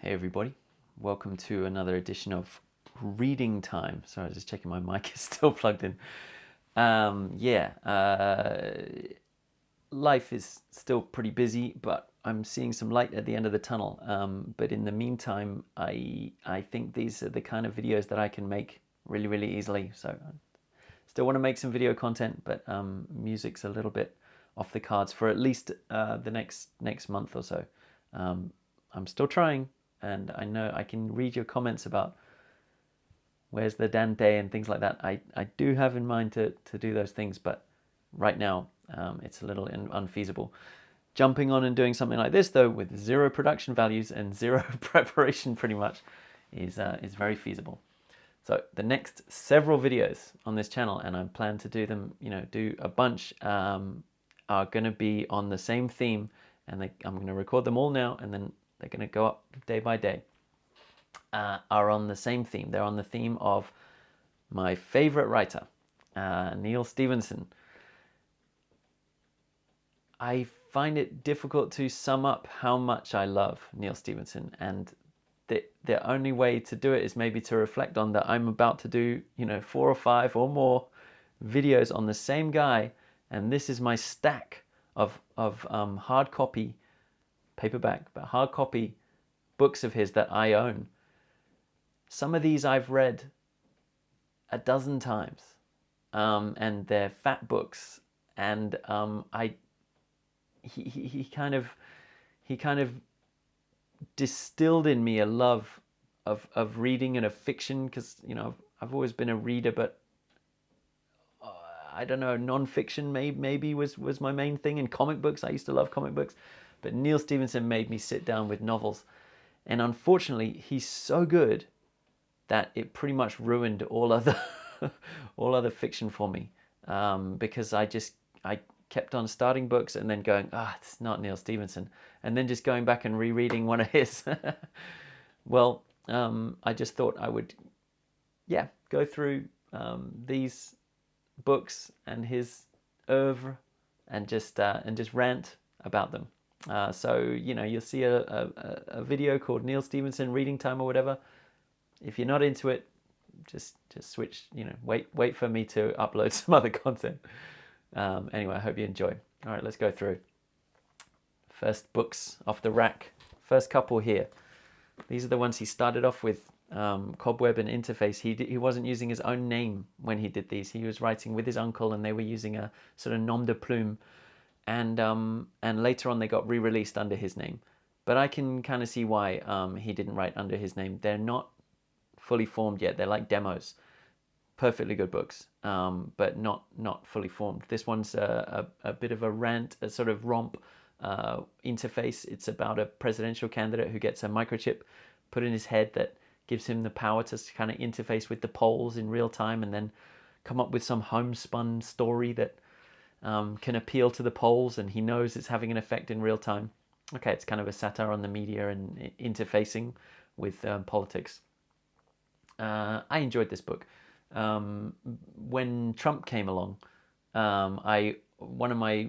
Hey everybody, welcome to another edition of Reading Time. Sorry, I was just checking my mic is still plugged in. Yeah, life is still pretty busy, but I'm seeing some light at the end of the tunnel. But in the meantime, I think these are the kind of videos that I can make really easily. So I still want to make some video content, but music's a little bit off the cards for at least the next month or so. I'm still trying, and I know I can read your comments about where's the Dante and things like that. I do have in mind to do those things, but right now it's a little unfeasible. Jumping on and doing something like this, though, with zero production values and zero preparation pretty much, is very feasible. So the next several videos on this channel, and I plan to do them, do a bunch, are going to be on the same theme, and I'm going to record them all now, and then they're going to go up day by day, are on the same theme. They're on the theme of my favorite writer, Neal Stephenson. I find it difficult to sum up how much I love Neal Stephenson, and the only way to do it is maybe to reflect on that I'm about to do, 4 or 5 or more videos on the same guy, and this is my stack of hard copy, paperback, but hard copy books of his that I own. Some of these I've read a dozen times, and they're fat books, and he kind of distilled in me a love of reading and of fiction, because I've always been a reader, but I don't know, non-fiction maybe was my main thing. In comic books, I used to love comic books, but Neal Stephenson made me sit down with novels, and unfortunately he's so good that it pretty much ruined all other all other fiction for me, because I kept on starting books and then going, it's not Neal Stephenson, and then just going back and rereading one of his. Well, I just thought I would, go through these books and his oeuvre, and just rant about them. So you'll see a video called Neal Stephenson Reading Time or whatever. If you're not into it, just switch. Wait for me to upload some other content. Anyway, I hope you enjoy. All right, let's go through. First books off the rack. First couple here. These are the ones he started off with. Cobweb and Interface. He wasn't using his own name when he did these. He was writing with his uncle, and they were using a sort of nom de plume. And later on they got re-released under his name. But I can kind of see why he didn't write under his name. They're not fully formed yet. They're like demos. Perfectly good books, but not fully formed. This one's a bit of a rant, a sort of romp interface. It's about a presidential candidate who gets a microchip put in his head that gives him the power to kind of interface with the polls in real time, and then come up with some homespun story that can appeal to the polls, and he knows it's having an effect in real time. Okay, it's kind of a satire on the media and interfacing with politics. I enjoyed this book. When Trump came along, one of my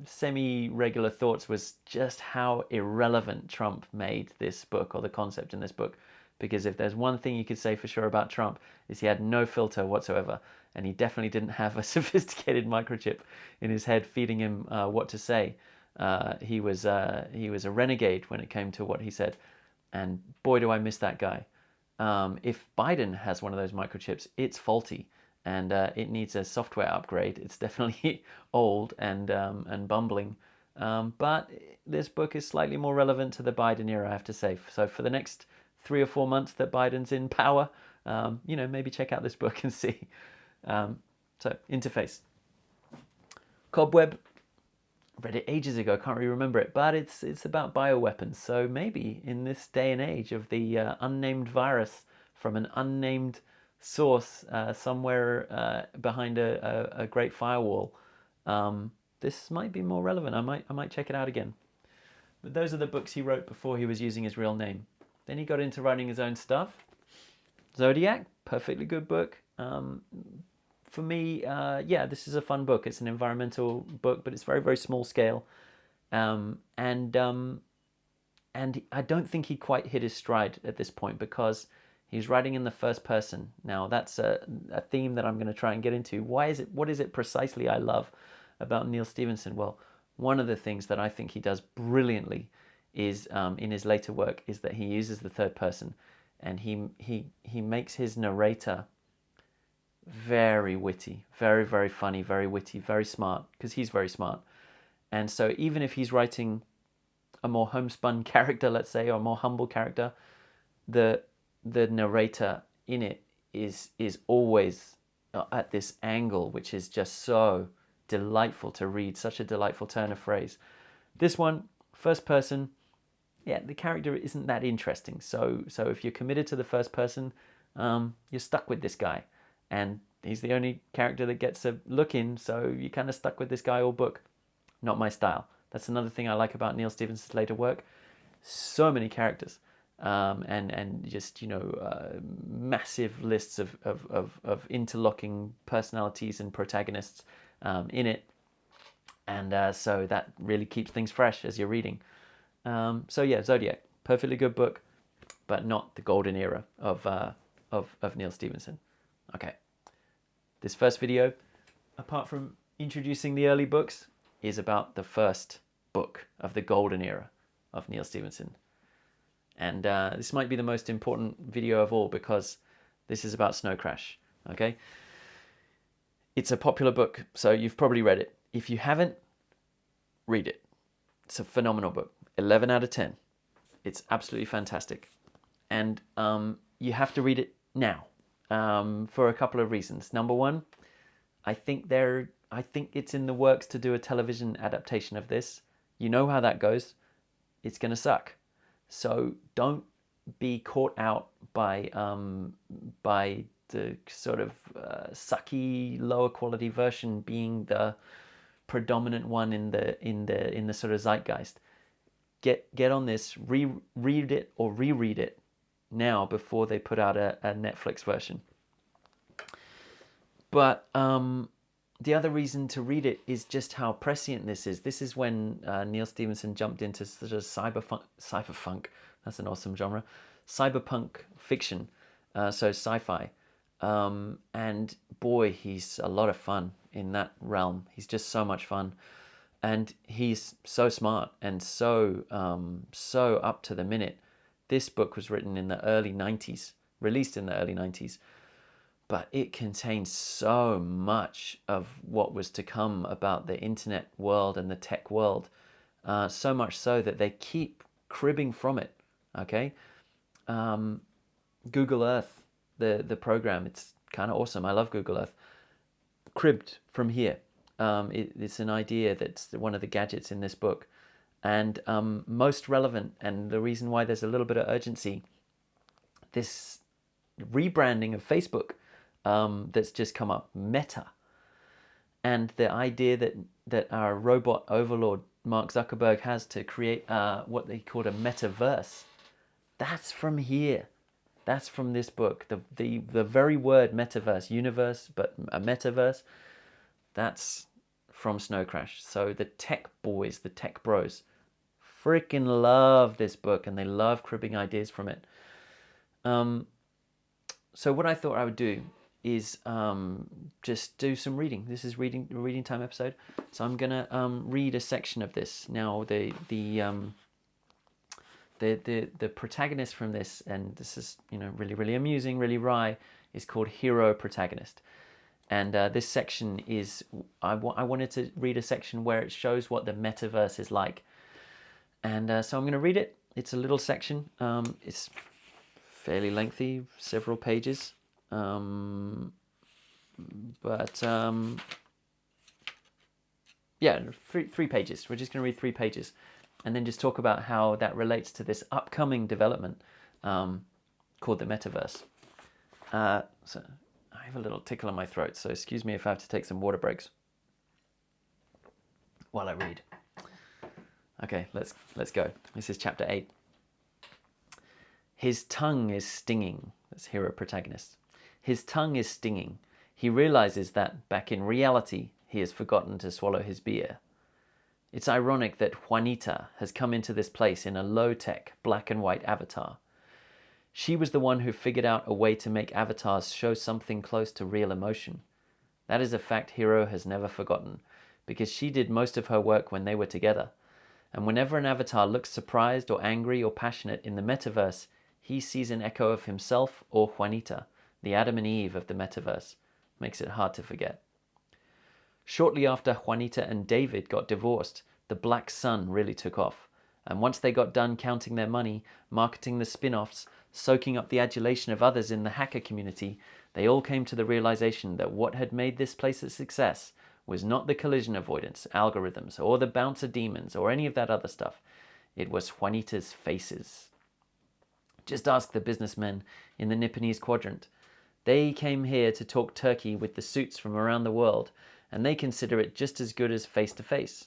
semi-regular thoughts was just how irrelevant Trump made this book, or the concept in this book. Because if there's one thing you could say for sure about Trump, is he had no filter whatsoever, and he definitely didn't have a sophisticated microchip in his head feeding him what to say. He was a renegade when it came to what he said, and boy do I miss that guy. If Biden has one of those microchips, it's faulty, and it needs a software upgrade. It's definitely old and bumbling. But this book is slightly more relevant to the Biden era, I have to say. So for the next 3 or 4 months that Biden's in power, maybe check out this book and see. So Interface. Cobweb. Read it ages ago, can't really remember it, but it's about bioweapons. So maybe in this day and age of the unnamed virus from an unnamed source somewhere behind a great firewall, this might be more relevant. I might check it out again. But those are the books he wrote before he was using his real name. Then he got into writing his own stuff. Zodiac, perfectly good book. For me, this is a fun book. It's an environmental book, but it's very small scale, and and I don't think he quite hit his stride at this point because he's writing in the first person. Now that's a theme that I'm going to try and get into. What is it precisely I love about Neal Stephenson? Well, one of the things that I think he does brilliantly is in his later work is that he uses the third person, and he makes his narrator very witty, very, very funny, very witty, very smart, because he's very smart. And so even if he's writing a more homespun character, let's say, or a more humble character, the narrator in it is always at this angle, which is just so delightful to read, such a delightful turn of phrase. This one, first person, yeah, the character isn't that interesting. So if you're committed to the first person, you're stuck with this guy. And he's the only character that gets a look in, so you're kind of stuck with this guy all book. Not my style. That's another thing I like about Neal Stephenson's later work. So many characters, and just massive lists of interlocking personalities and protagonists in it, and so that really keeps things fresh as you're reading. So yeah, Zodiac, perfectly good book, but not the golden era of Neal Stephenson. Okay, this first video, apart from introducing the early books, is about the first book of the golden era of Neal Stephenson. And this might be the most important video of all because this is about Snow Crash, okay? It's a popular book, so you've probably read it. If you haven't, read it. It's a phenomenal book, 11 out of 10. It's absolutely fantastic. And you have to read it now for a couple of reasons. Number one, I think it's in the works to do a television adaptation of this. You know how that goes. It's going to suck. So don't be caught out by the sort of sucky, lower quality version being the predominant one in the sort of zeitgeist. Get on this, read it or reread it now before they put out a Netflix version. But the other reason to read it is just how prescient this is. This is when Neal Stephenson jumped into sort of cyberpunk. That's an awesome genre. Cyberpunk fiction, so sci-fi. And boy, he's a lot of fun in that realm. He's just so much fun. And he's so smart and so up to the minute. This book was written in the early 90s, released in the early 90s. But it contains so much of what was to come about the internet world and the tech world. So much so that they keep cribbing from it, okay? Google Earth, the program, it's kind of awesome. I love Google Earth. Cribbed from here. It's an idea that's one of the gadgets in this book. And most relevant, and the reason why there's a little bit of urgency, this rebranding of Facebook that's just come up, Meta. And the idea that our robot overlord, Mark Zuckerberg, has to create what they call a metaverse, that's from here. That's from this book. The very word metaverse, universe, but a metaverse, that's from Snow Crash. So the tech boys, the tech bros, freaking love this book, and they love cribbing ideas from it. So what I thought I would do is just do some reading. This is reading time episode. So I'm gonna read a section of this. Now the protagonist from this, and this is really, really amusing, really wry, is called Hero Protagonist. And this section is, I wanted to read a section where it shows what the metaverse is like. And so I'm going to read it. It's a little section. It's fairly lengthy, several pages. Yeah, 3 pages. We're just going to read 3 pages. And then just talk about how that relates to this upcoming development called the metaverse. So I have a little tickle in my throat, so excuse me if I have to take some water breaks while I read. Okay, let's go. This is chapter 8. His tongue is stinging. That's hero protagonist. His tongue is stinging. He realizes that back in reality, he has forgotten to swallow his beer. It's ironic that Juanita has come into this place in a low-tech black and white avatar. She was the one who figured out a way to make avatars show something close to real emotion. That is a fact Hiro has never forgotten, because she did most of her work when they were together. And whenever an avatar looks surprised or angry or passionate in the metaverse, he sees an echo of himself or Juanita, the Adam and Eve of the metaverse. Makes it hard to forget. Shortly after Juanita and David got divorced, the Black Sun really took off. And once they got done counting their money, marketing the spin-offs, soaking up the adulation of others in the hacker community, they all came to the realization that what had made this place a success was not the collision avoidance algorithms or the bouncer demons or any of that other stuff. It was Juanita's faces. Just ask the businessmen in the Nipponese quadrant. They came here to talk turkey with the suits from around the world, and they consider it just as good as face-to-face.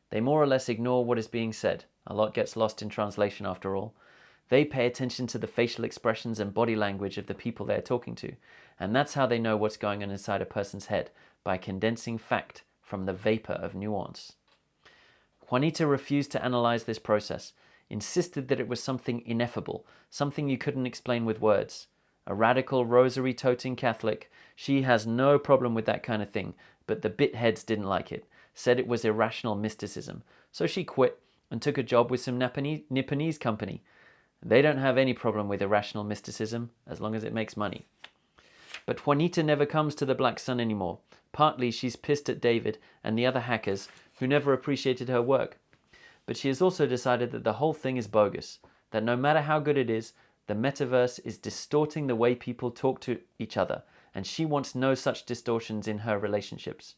They more or less ignore what is being said. A lot gets lost in translation after all. They pay attention to the facial expressions and body language of the people they're talking to, and that's how they know what's going on inside a person's head, by condensing fact from the vapor of nuance. Juanita refused to analyze this process, insisted that it was something ineffable, something you couldn't explain with words. A radical rosary-toting Catholic, she has no problem with that kind of thing, but the bitheads didn't like it, said it was irrational mysticism, so she quit and took a job with some Nipponese company. They don't have any problem with irrational mysticism, as long as it makes money. But Juanita never comes to the Black Sun anymore. Partly she's pissed at David and the other hackers who never appreciated her work. But she has also decided that the whole thing is bogus, that no matter how good it is, the metaverse is distorting the way people talk to each other, and she wants no such distortions in her relationships.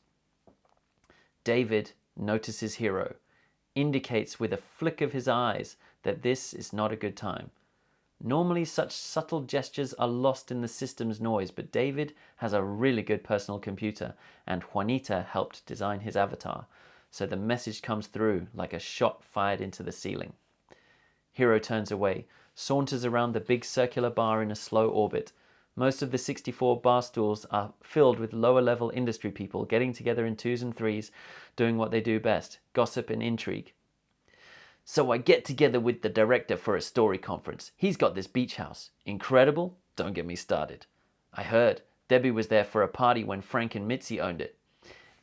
David notices Hiro, indicates with a flick of his eyes that this is not a good time. Normally such subtle gestures are lost in the system's noise, but David has a really good personal computer, and Juanita helped design his avatar, so the message comes through like a shot fired into the ceiling. Hiro turns away, saunters around the big circular bar in a slow orbit. Most of the 64 bar stools are filled with lower-level industry people getting together in twos and threes, doing what they do best, gossip and intrigue. So I get together with the director for a story conference. He's got this beach house. Incredible? Don't get me started. I heard. Debbie was there for a party when Frank and Mitzi owned it.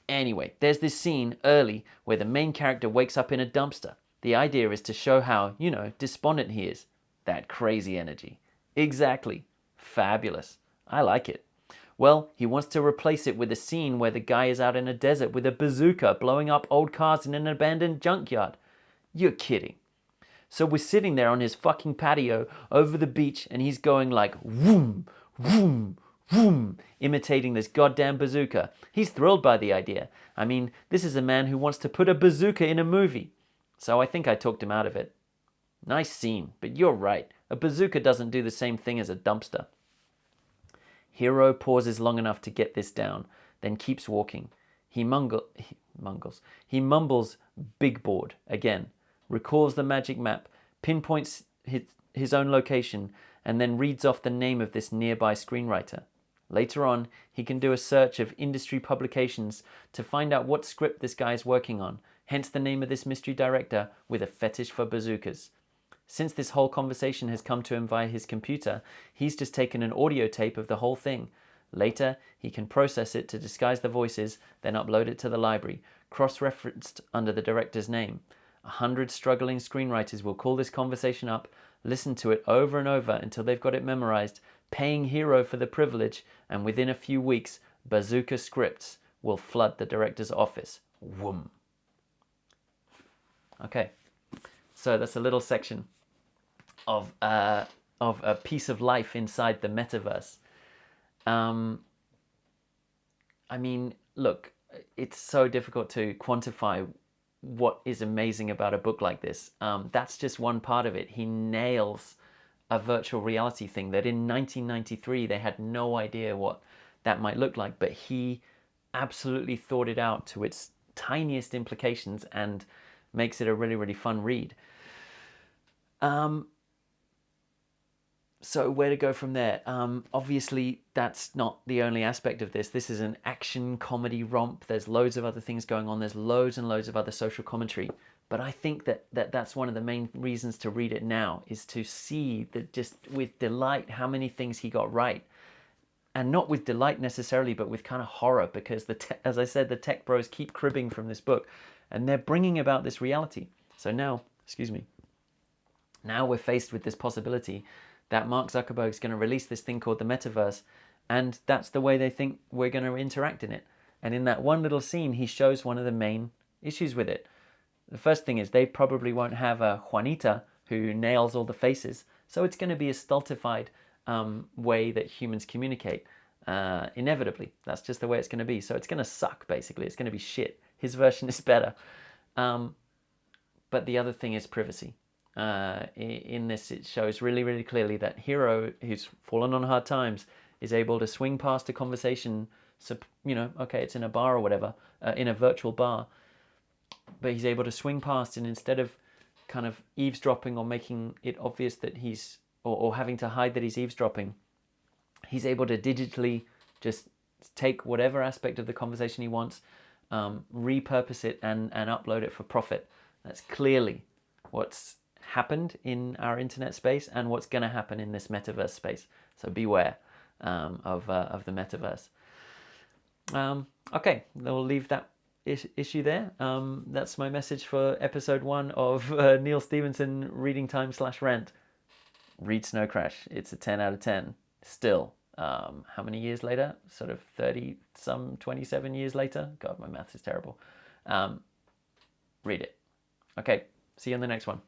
Anyway, there's this scene early where the main character wakes up in a dumpster. The idea is to show how, despondent he is. That crazy energy. Exactly. Fabulous. I like it. Well, he wants to replace it with a scene where the guy is out in a desert with a bazooka blowing up old cars in an abandoned junkyard. You're kidding. So we're sitting there on his fucking patio over the beach and he's going like whoom, whoom, whoom, imitating this goddamn bazooka. He's thrilled by the idea. I mean, this is a man who wants to put a bazooka in a movie. So I think I talked him out of it. Nice scene, but you're right. A bazooka doesn't do the same thing as a dumpster. Hiro pauses long enough to get this down, then keeps walking. He mumbles big board again, recalls the magic map, pinpoints his own location, and then reads off the name of this nearby screenwriter. Later on, he can do a search of industry publications to find out what script this guy is working on, hence the name of this mystery director with a fetish for bazookas. Since this whole conversation has come to him via his computer, he's just taken an audio tape of the whole thing. Later, he can process it to disguise the voices, then upload it to the library, cross-referenced under the director's name. 100 struggling screenwriters will call this conversation up, listen to it over and over until they've got it memorized, paying Hiro for the privilege, and within a few weeks, bazooka scripts will flood the director's office. Whoom. Okay, so that's a little section of a piece of life inside the metaverse. I mean, look, it's so difficult to quantify what is amazing about a book like this. That's just one part of it. He nails a virtual reality thing that in 1993 they had no idea what that might look like, but he absolutely thought it out to its tiniest implications and makes it a really, really fun read. So where to go from there? Obviously, that's not the only aspect of this. This is an action comedy romp. There's loads of other things going on. There's loads and loads of other social commentary. But I think that's one of the main reasons to read it now, is to see that just with delight how many things he got right. And not with delight necessarily, but with kind of horror, because as I said, the tech bros keep cribbing from this book, and they're bringing about this reality. So now, excuse me, now we're faced with this possibility that Mark Zuckerberg's going to release this thing called the metaverse, and that's the way they think we're going to interact in it. And in that one little scene, he shows one of the main issues with it. The first thing is they probably won't have a Juanita who nails all the faces, so it's going to be a stultified way that humans communicate. Inevitably, that's just the way it's going to be. So it's going to suck, basically. It's going to be shit. His version is better. But the other thing is privacy. In this, it shows really, really clearly that Hero, who's fallen on hard times, is able to swing past a conversation. So, okay, it's in a bar or whatever, in a virtual bar, but he's able to swing past, and instead of kind of eavesdropping or making it obvious that he's, or having to hide that he's eavesdropping, he's able to digitally just take whatever aspect of the conversation he wants, repurpose it and upload it for profit. That's clearly what's happened in our internet space and what's going to happen in this metaverse space. So beware of the metaverse. Okay, we'll leave that issue there. That's my message for episode 1 of Neal Stephenson Reading Time / Rant. Read Snow Crash. It's a 10 out of 10. Still, how many years later? Sort of 27 years later. God, my math is terrible. Read it. Okay, see you on the next one.